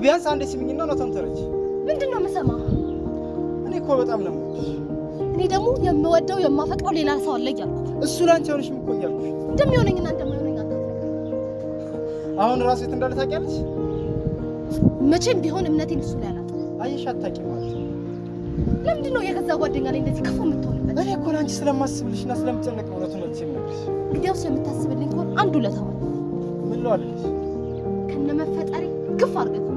ቢያንስ አንዴ ሲሚኝና ነው ተንተረች ምንድነው መሰማ እኔ እኮ በጣም ነው እኔ ደግሞ የምወደው የማፈቅረው ሌላ ሰው አለ እያልኩ እሱ ላንቺ ሆነሽ ምን ቆያልኩ እንደሚሆነኝና እንደማይሆነኝ አታውቅም። አሁን ራስ የት እንዳለ ታውቂያለሽ? መቼም ቢሆን እምነቴን እሱ ላይ አላጣም። አየሽ አታውቂም ማለት ለምንድን ነው የገዛ ጓደኛ ላይ እንደዚህ ክፉ የምትሆንበት? እኔ እኮ ላንቺ ስለማስብልሽና ስለምጨነቅ ነው እውነቱን ነግሬሽ። እንግዲያውስ የምታስብልኝ ከሆነ አንዱ ለታወል ምን ልዋልልሽ ከነመፈጠሪ ግፍ አድርገህ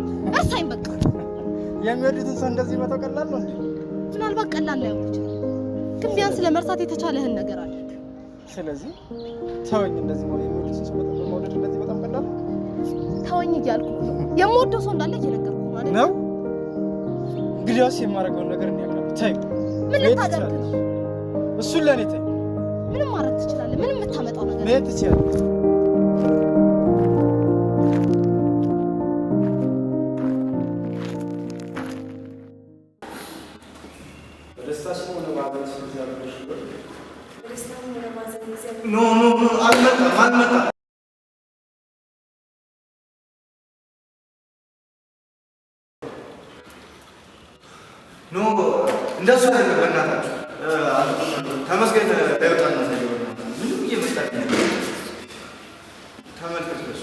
እሳይም በቃ የሚወዱትን ሰው እንደዚህ መተው ቀላል ነው እንዴ? ምናልባት ቀላል ላይሆን ይችላል፣ ግን ቢያንስ ለመርሳት የተቻለህን ነገር አድርግ። ስለዚህ ተወኝ። እንደዚህ ነው የሚወዱትን ሰው መውደድ እንደዚህ በጣም ቀላል ነው። ተወኝ እያልኩ የምወደው ሰው እንዳለ እየነገርኩህ ነው አይደል? ነው እንግዲያውስ የማደርገውን ነገር እኔ አውቃለሁ። ተይ ምን ልታደርግ? እሱን ለእኔ ተይ። ምንም ማድረግ ትችላለህ። ምንም የምታመጣው ነገር መሄድ ትችላለህ። ኖ አልመጣም። ኖ እንደሱ አይደለም። በእናታችሁ ተመስገን ለውጣ እናሳየው። ምንም እየመጣ ተመልከት በሱ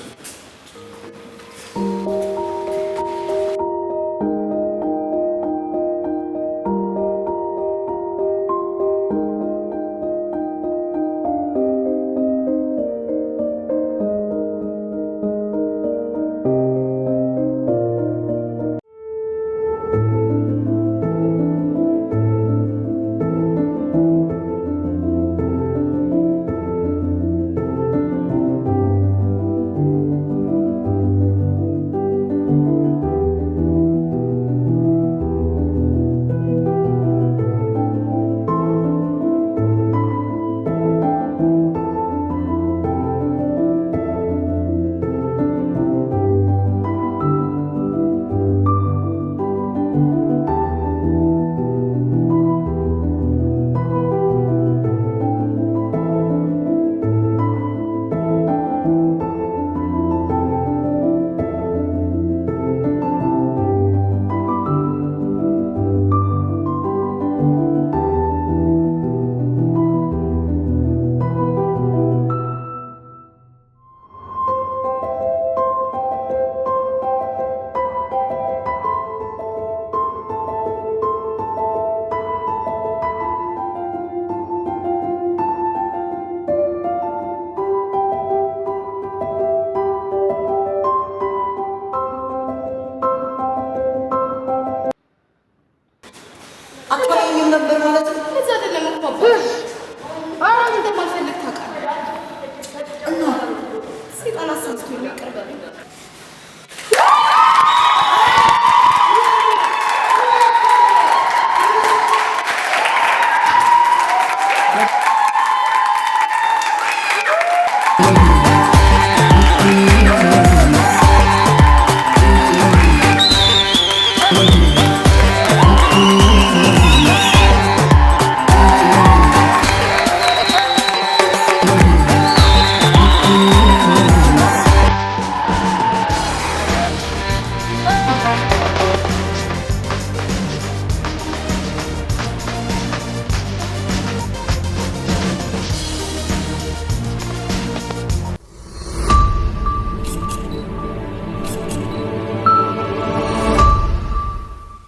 አትወይም ነበር ማለት ነው። እዛ አይደለም እኮ አራ እንደማልፈልግ ታውቃለህ። እና ሲጣላ ሰምቶ ይቀር